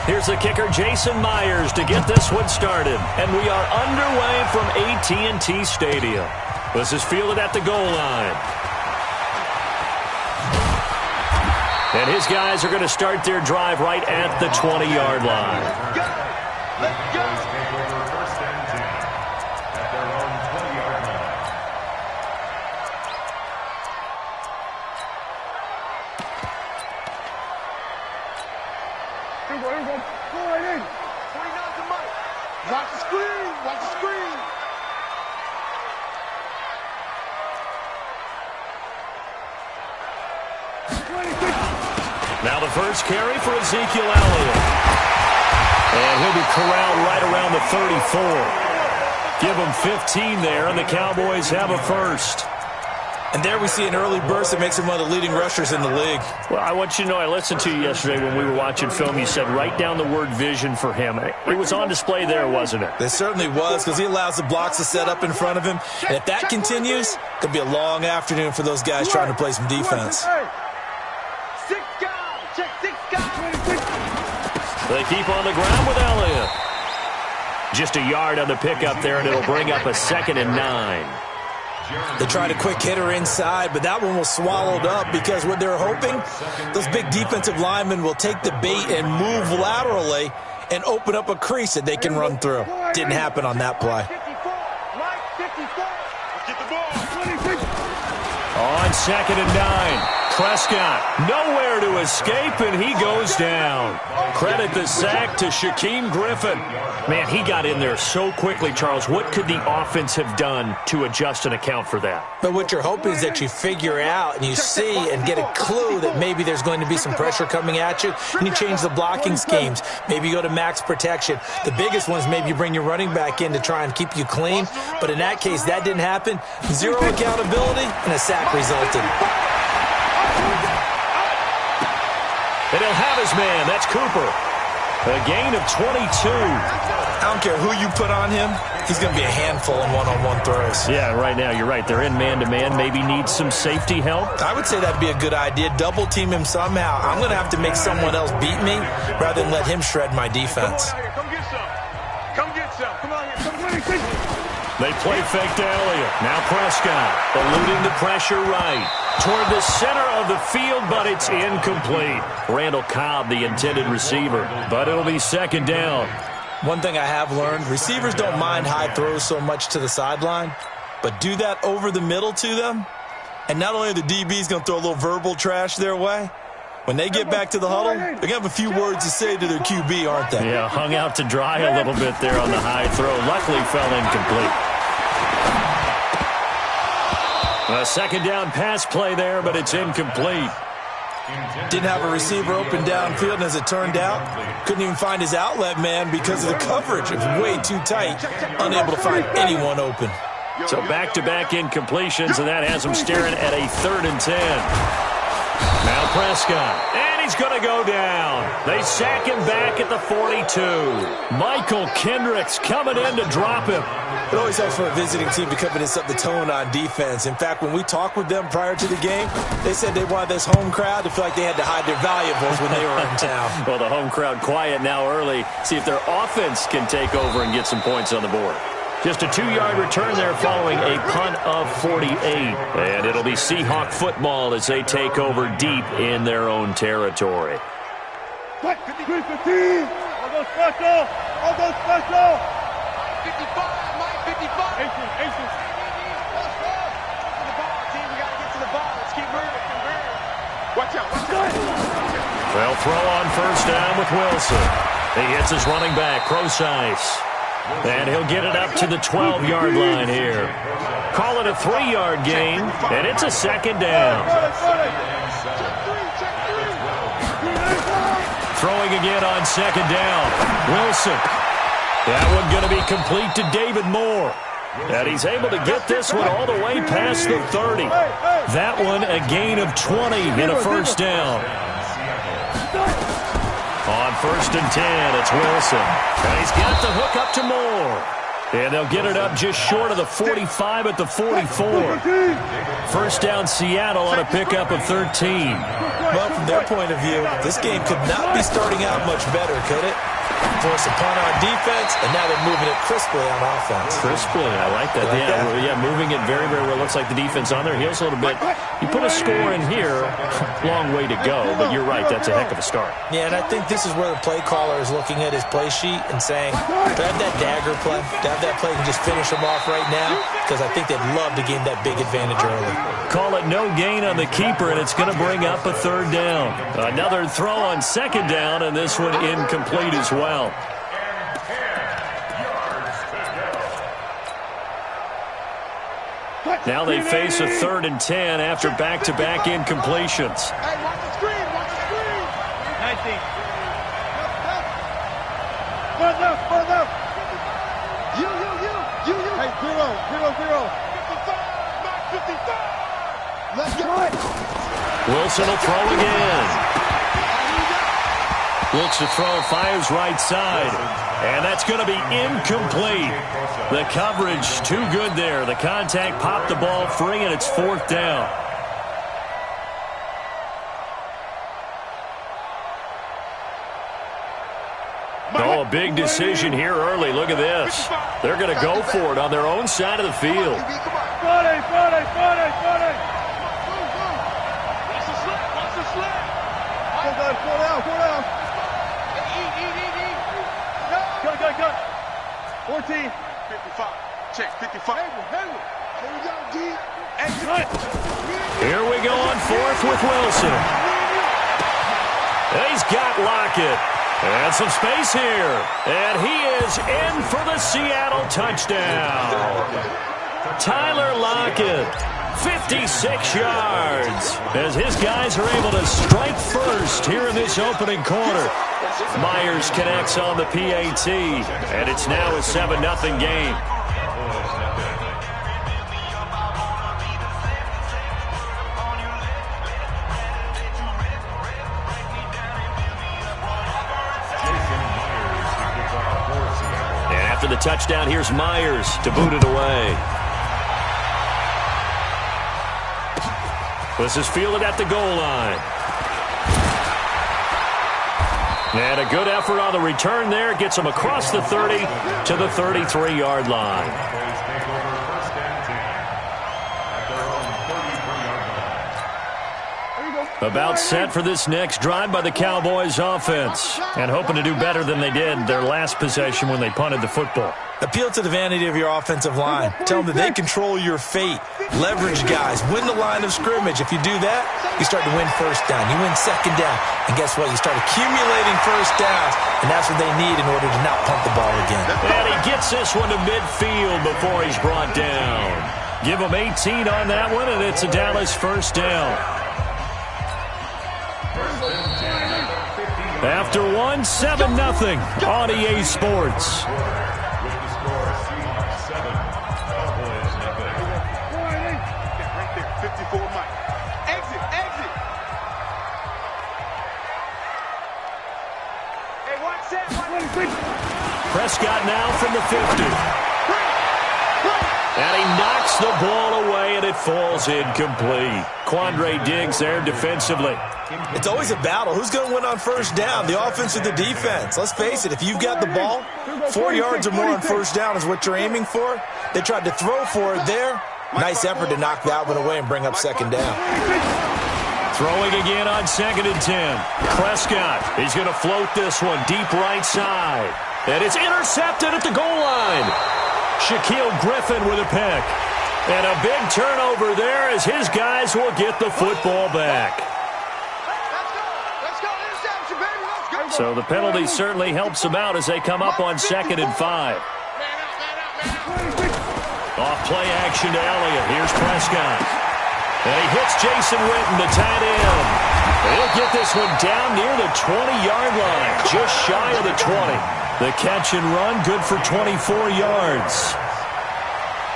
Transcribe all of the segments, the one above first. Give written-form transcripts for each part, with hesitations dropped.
Here's the kicker, Jason Myers, to get this one started. And we are underway from AT&T Stadium. This is fielded at the goal line. And his guys are going to start their drive right at the 20-yard line. Let's go. First and 10 at their own 20-yard line. Here we go. Go right in. 49 to Mike. Watch the screen. Watch the screen. Now the first carry for Ezekiel Elliott. And he'll be corralled right around the 34. Give him 15 there, and the Cowboys have a first. And there we see an early burst that makes him one of the leading rushers in the league. Well, I want you to know, I listened to you yesterday when we were watching film. You said write down the word vision for him. It was on display there, wasn't it? It certainly was, because he allows the blocks to set up in front of him. And if that continues, it could be a long afternoon for those guys trying to play some defense. Six guys. Check 6 guys. They keep on the ground with Elliott. Just a yard on the pickup there, and it'll bring up a 2nd and 9. They tried a quick hitter inside, but that one was swallowed up because what they're hoping, those big defensive linemen will take the bait and move laterally and open up a crease that they can run through. Didn't happen on that play. 54. Mike, 54. Let's get the ball. On 2nd and 9. Prescott nowhere to escape, and he goes down. Credit the sack to Shaquem Griffin. Man, he got in there so quickly, Charles. What could the offense have done to adjust and account for that? But what you're hoping is that you figure out and you see and get a clue that maybe there's going to be some pressure coming at you, and you change the blocking schemes. Maybe you go to max protection. The biggest one is maybe you bring your running back in to try and keep you clean. But in that case, that didn't happen. Zero accountability, and a sack resulted. And he'll have his man. That's Cooper. A gain of 22. I don't care who you put on him. He's going to be a handful in one-on-one throws. Yeah, right now, you're right. They're in man-to-man. Maybe needs some safety help. I would say that'd be a good idea. Double-team him somehow. I'm going to have to make someone else beat me rather than let him shred my defense. Come get some. Come get some. Come on here. They play fake to Elliott. Now Prescott eluding the pressure right. Toward the center of the field, but it's incomplete. Randall Cobb, the intended receiver, but it'll be 2nd down. One thing I have learned, receivers don't mind high throws so much to the sideline, but do that over the middle to them, and not only are the DBs going to throw a little verbal trash their way, when they get back to the huddle, they're going to have a few words to say to their QB, aren't they? Yeah, hung out to dry a little bit there on the high throw. Luckily fell incomplete. A 2nd down pass play there, but it's incomplete. Didn't have a receiver open downfield, and as it turned out, couldn't even find his outlet man because of the coverage. It was way too tight, unable to find anyone open. So back-to-back incompletions, and that has him staring at a 3rd and 10. Now Prescott, and he's going to go down. They sack him back at the 42. Michael Kendricks coming in to drop him. It always helps for a visiting team to come in and set the tone on defense. In fact, when we talked with them prior to the game, they said they wanted this home crowd to feel like they had to hide their valuables when they were in town. Well, the home crowd quiet now early. See if their offense can take over and get some points on the board. Just a 2-yard return there following a punt of 48. And it'll be Seahawk football as they take over deep in their own territory. All go special. All go special. 55. Mike, 55. Aces. Let's go. To the ball, team. We got to get to the ball. Let's keep moving. Watch out. They'll throw on 1st down with Wilson. He hits his running back, Procise. And he'll get it up to the 12-yard line here. Call it a 3-yard gain, and it's a 2nd down. Throwing again on 2nd down. Wilson. That one going to be complete to David Moore. And he's able to get this one all the way past the 30. That one a gain of 20 in a 1st down. On 1st and 10, it's Wilson. And he's got the hook up to Moore. And they'll get it up just short of the 45 at the 44. First down Seattle on a pickup of 13. Well, from their point of view, this game could not be starting out much better, could it? Force a punt on defense, and now they're moving it crisply on offense. Crisply, I like that. Yeah, moving it very, very well. Looks like the defense on their heels a little bit. You put a score in here, long way to go, but you're right, that's a heck of a start. Yeah, and I think this is where the play caller is looking at his play sheet and saying, to have that dagger play, to have that play and just finish them off right now, because I think they'd love to gain that big advantage early. Call it no gain on the keeper, and it's going to bring up a third down. Another throw on second down, and this one incomplete as well. Now they face a 3rd and 10 after back-to-back incompletions. Hey, watch the screen, watch the screen. 19. Front left. You. Hey, 0. 55, Mark 55. Let's go. Wilson will throw again. Looks to throw, fires right side. And that's going to be incomplete. The coverage too good there. The contact popped the ball free, and it's 4th down. Oh, a big decision here early. Look at this. They're going to go for it on their own side of the field. Friday. Watch the slip. Pull down. Cut. 14. 55. Check, 55. Here we go, D. Here we go on 4th with Wilson. He's got Lockett. And some space here. And he is in for the Seattle touchdown. Tyler Lockett, 56 yards, as his guys are able to strike first here in this opening quarter. Myers connects on the PAT, and it's now a 7-0 game. And after the touchdown, here's Myers to boot it away. This is fielded at the goal line. And a good effort on the return there. Gets him across the 30 to the 33-yard line. About set for this next drive by the Cowboys offense. And hoping to do better than they did their last possession when they punted the football. Appeal to the vanity of your offensive line. Tell them that they control your fate. Leverage guys. Win the line of scrimmage. If you do that, you start to win first down. You win second down. And guess what? You start accumulating first downs. And that's what they need in order to not punt the ball again. And he gets this one to midfield before he's brought down. Give him 18 on that one, and it's a Dallas first down. After 7-0 on EA Sports. Prescott now from the 50. And he knocks the ball away, and it falls incomplete. Quandre Diggs there defensively. It's always a battle. Who's going to win on first down, the offense or the defense? Let's face it, if you've got the ball, 4 yards or more on first down is what you're aiming for. They tried to throw for it there. Nice effort to knock that one away and bring up second down. Throwing again on 2nd and 10. Prescott, he's going to float this one deep right side. And it's intercepted at the goal line. Shaquille Griffin with a pick. And a big turnover there as his guys will get the football back. So the penalty certainly helps them out as they come up on 2nd and 5. Off play action to Elliott. Here's Prescott. And he hits Jason Witten, the tight end. He'll get this one down near the 20-yard line, just shy of the 20. The catch and run, good for 24 yards.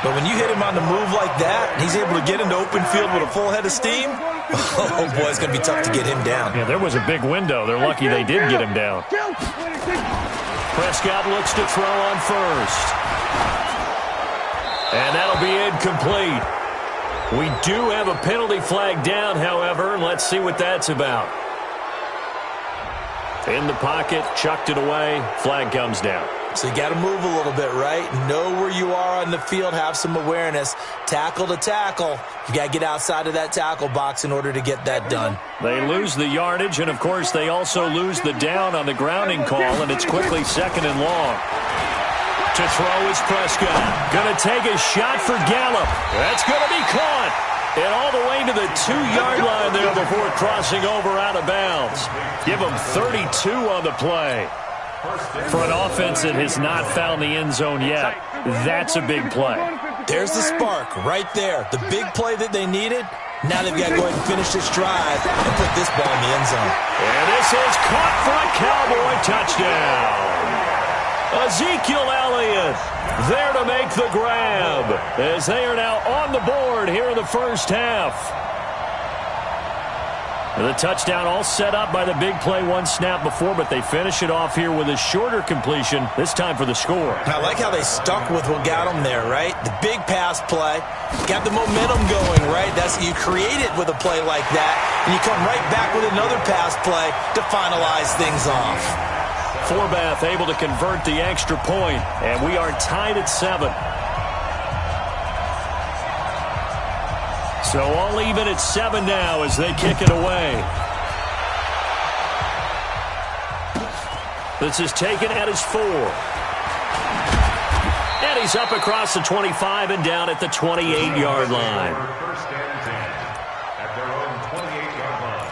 But when you hit him on the move like that, and he's able to get into open field with a full head of steam, oh boy, it's going to be tough to get him down. Yeah, there was a big window. They're lucky they did get him down. Prescott looks to throw on first. And that'll be incomplete. We do have a penalty flag down, however. Let's see what that's about. In the pocket, chucked it away. Flag comes down. So you got to move a little bit, right? Know where you are on the field, have some awareness. Tackle to tackle. You got to get outside of that tackle box in order to get that done. They lose the yardage, and, of course, they also lose the down on the grounding call, and it's quickly 2nd and long. To throw is Prescott. Going to take a shot for Gallup. That's going to be caught. And all the way to the 2-yard line there before crossing over out of bounds. Give them 32 on the play. For an offense that has not found the end zone yet, that's a big play. There's the spark right there. The big play that they needed. Now they've got to go ahead and finish this drive and put this ball in the end zone. And this is caught for a Cowboy touchdown. Ezekiel Elliott there to make the grab as they are now on the board here in the first half. And the touchdown all set up by the big play one snap before, but they finish it off here with a shorter completion, this time for the score. I like how they stuck with what got them there, right? The big pass play, got the momentum going, right? That's you create it with a play like that, and you come right back with another pass play to finalize things off. Forbath able to convert the extra point, and we are tied at 7. So all even at 7 now as they kick it away. This is taken at his 4. And he's up across the 25 and down at the 28-yard line. First and 10 at their own 28-yard line.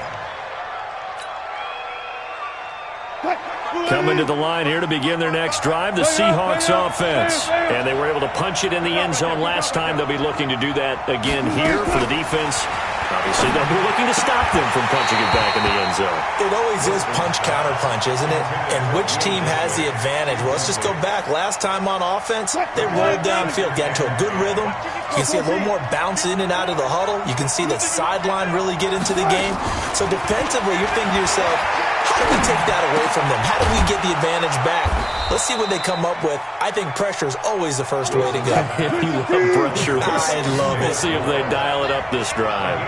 Coming to the line here to begin their next drive, the Seahawks offense. And they were able to punch it in the end zone last time. They'll be looking to do that again here for the defense. Obviously, they'll be looking to stop them from punching it back in the end zone. It always is punch-counter-punch, isn't it? And which team has the advantage? Well, let's just go back. Last time on offense, they rolled downfield, got into a good rhythm. You can see a little more bounce in and out of the huddle. You can see the sideline really get into the game. So defensively, you're thinking to yourself, how do we take that away from them? How do we get the advantage back? Let's see what they come up with. I think pressure is always the first way to go. You love pressure. I love it. We'll see if they dial it up this drive.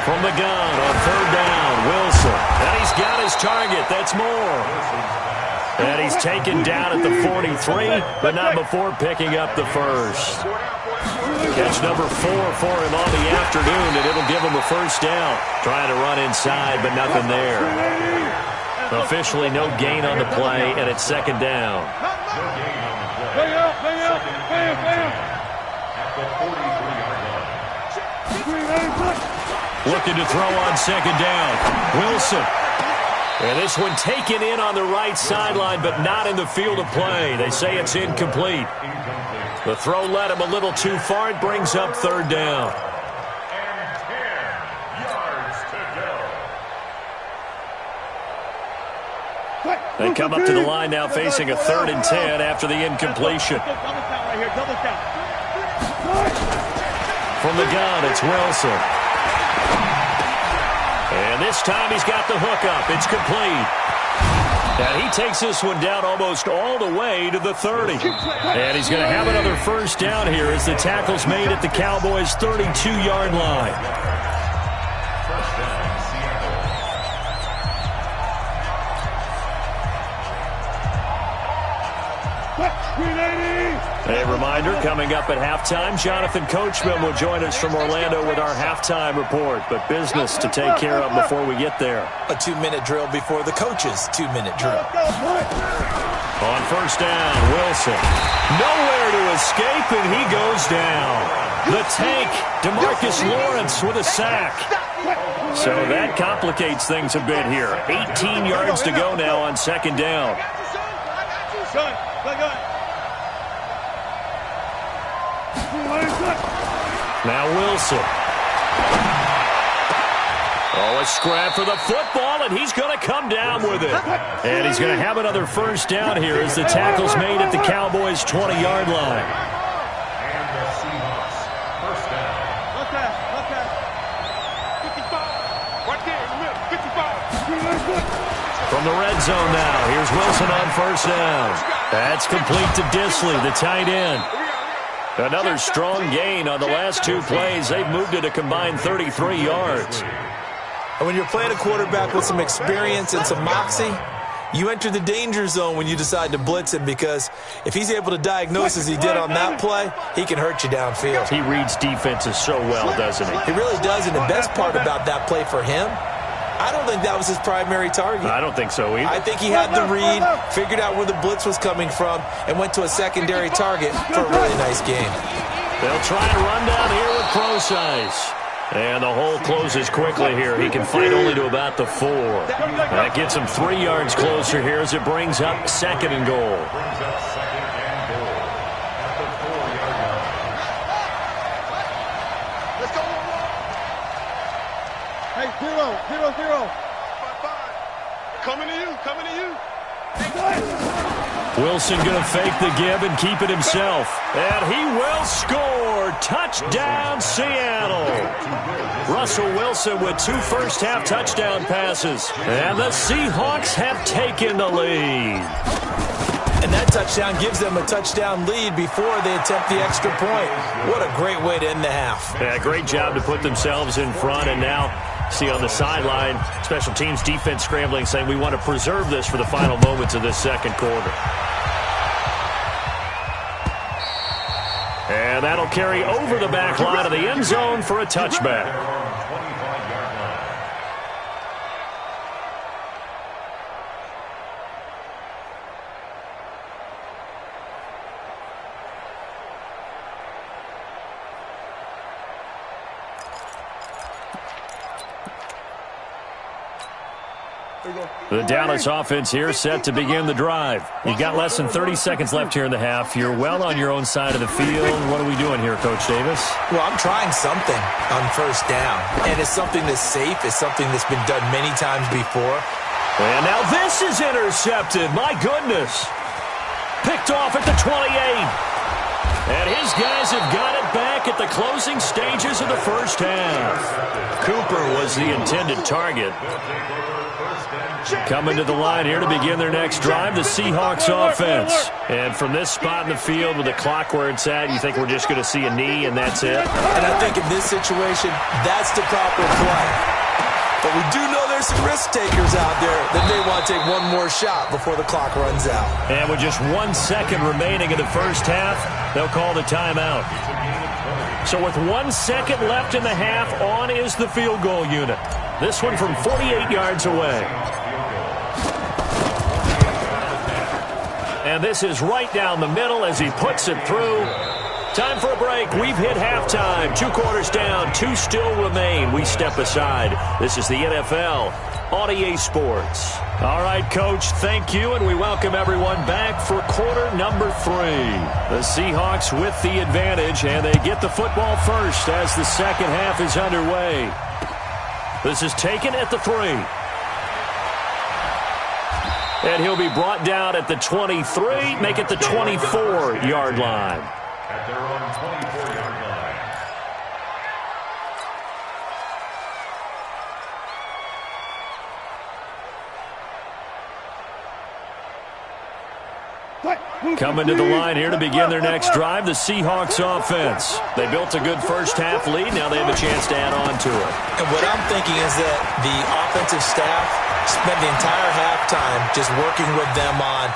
From the gun on 3rd down, Wilson. And he's got his target. That's Moore. And he's taken down at the 43, but not before picking up the first. Catch number 4 for him on the afternoon, and it'll give him a first down. Trying to run inside, but nothing there. Officially no gain on the play, and it's 2nd down. Looking to throw on 2nd down. Wilson. And this one taken in on the right sideline, but not in the field of play. They say it's incomplete. The throw led him a little too far. It brings up 3rd down. And 10 yards to go. They come up to the line now facing a 3rd and 10 after the incompletion. From the gun, it's Wilson. And this time he's got the hook up. It's complete. And he takes this one down almost all the way to the 30. And he's going to have another first down here as the tackle's made at the Cowboys' 32-yard line. First down, Seattle. A reminder, coming up at halftime, Jonathan Coachman will join us from Orlando with our halftime report. But business to take care of before we get there. A 2-minute drill before the coach's 2-minute drill. On first down, Wilson. Nowhere to escape, and he goes down. The tank, DeMarcus Lawrence with a sack. So that complicates things a bit here. 18 yards to go now on 2nd down. Now Wilson. Oh, a scrap for the football, and he's going to come down with it. And he's going to have another first down here as the tackle's made at the Cowboys' 20-yard line. And the Seahawks, first down. From the red zone now, here's Wilson on first down. That's complete to Disley, the tight end. Another strong gain on the last 2 plays. They've moved it a combined 33 yards. And when you're playing a quarterback with some experience and some moxie, you enter the danger zone when you decide to blitz him, because if he's able to diagnose as he did on that play, he can hurt you downfield. He reads defenses so well, doesn't he? He really does, and the best part about that play for him, I don't think that was his primary target. I don't think so either. I think he had the read, figured out where the blitz was coming from, and went to a secondary target for a really nice game. They'll try and run down here with Procise. And the hole closes quickly here. He can fight only to about the 4. That gets him 3 yards closer here as it brings up 2nd and goal. Let's go. Hey, 0-0-0. Coming to you. Wilson going to fake the give and keep it himself. And he will score. Touchdown, Seattle. Russell Wilson with 2 first-half touchdown passes. And the Seahawks have taken the lead. And that touchdown gives them a touchdown lead before they attempt the extra point. What a great way to end the half. Yeah, great job to put themselves in front, and now see on the sideline, special teams defense scrambling, saying we want to preserve this for the final moments of this second quarter. And that'll carry over the back line of the end zone for a touchback. The Dallas offense here set to begin the drive. You've got less than 30 seconds left here in the half. You're well on your own side of the field. What are we doing here, Coach Davis? Well, I'm trying something on first down. And it's something that's safe. It's something that's been done many times before. And now this is intercepted. My goodness. Picked off at the 28. And his guys have got it back at the closing stages of the first half. Cooper was the intended target. Coming to the line here to begin their next drive, the Seahawks offense. And from this spot in the field with the clock where it's at, you think we're just going to see a knee and that's it? And I think in this situation, that's the proper play. But we do know there's some risk takers out there that may want to take one more shot before the clock runs out. And with just 1 second remaining in the first half, they'll call the timeout. So with 1 second left in the half, on is the field goal unit. This one from 48 yards away. And this is right down the middle as he puts it through. Time for a break. We've hit halftime. 2 quarters down. 2 still remain. We step aside. This is the NFL on EA Sports. All right, Coach, thank you, and we welcome everyone back for quarter number 3. The Seahawks with the advantage, and they get the football first as the second half is underway. This is taken at the 3. And he'll be brought down at the 23, make it the 24-yard line. At their own 24-yard line. Coming to the line here to begin their next drive, the Seahawks offense. They built a good first-half lead. Now they have a chance to add on to it. And what I'm thinking is that the offensive staff spent the entire halftime just working with them on,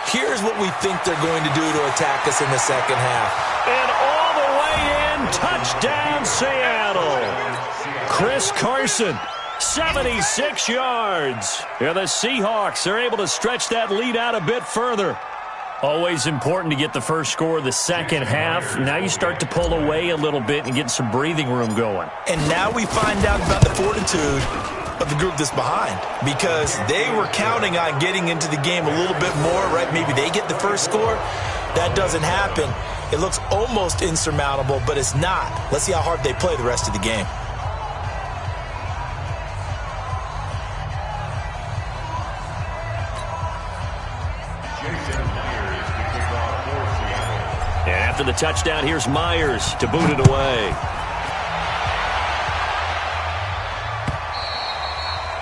here's what we think they're going to do to attack us in the second half. And all the way in, touchdown Seattle. Chris Carson, 76 yards. And the Seahawks are able to stretch that lead out a bit further. Always important to get the first score of the second half. Now you start to pull away a little bit and get some breathing room going. And now we find out about the fortitude of the group that's behind, because they were counting on getting into the game a little bit more, right? Maybe they get the first score. That doesn't happen. It looks almost insurmountable, but it's not. Let's see how hard they play the rest of the game. And after the touchdown, here's Myers to boot it away.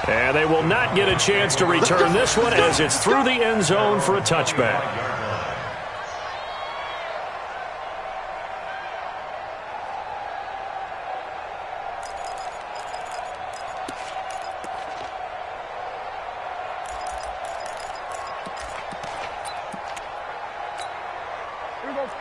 And they will not get a chance to return this one as it's through the end zone for a touchback.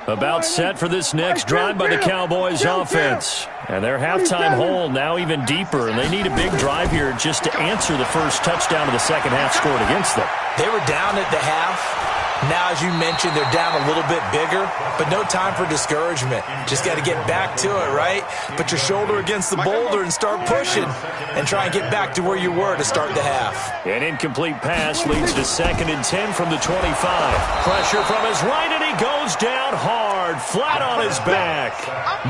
About set for this next drive by the Cowboys offense. And their halftime hole now even deeper, and they need a big drive here just to answer the first touchdown of the second half scored against them. They were down at the half. Now, as you mentioned, they're down a little bit bigger, but no time for discouragement. Just got to get back to it, right? Put your shoulder against the boulder and start pushing and try and get back to where you were to start the half. An incomplete pass leads to 2nd and 10 from the 25. Pressure from his right, and he goes down hard, flat on his back.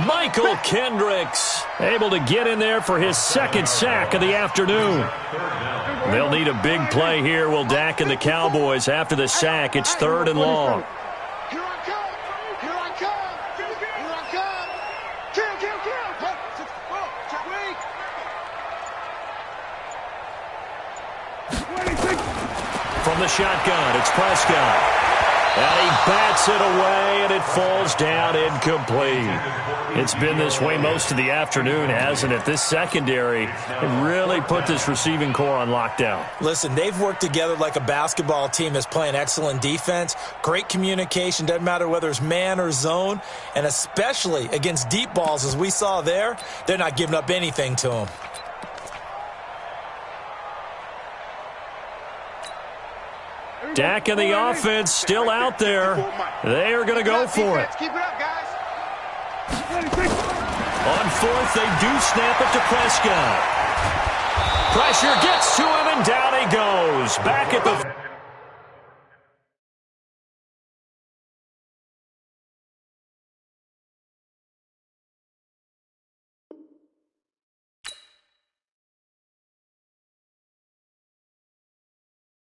Michael Kendricks able to get in there for his 2nd sack of the afternoon. They'll need a big play here, will Dak and the Cowboys. After the sack, it's 3rd and long. Here I come. Here I come. Here I come. Kill, kill, kill. From the shotgun, it's Prescott. And he bats it away, and it falls down incomplete. It's been this way most of the afternoon, hasn't it? This secondary really put this receiving core on lockdown. Listen, they've worked together like a basketball team that's playing excellent defense. Great communication, doesn't matter whether it's man or zone. And especially against deep balls, as we saw there, they're not giving up anything to them. Dak and the offense still out there. They are going to go for it. Keep it up, guys. On 4th, they do snap it to Prescott. Pressure gets to him, and down he goes. Back at the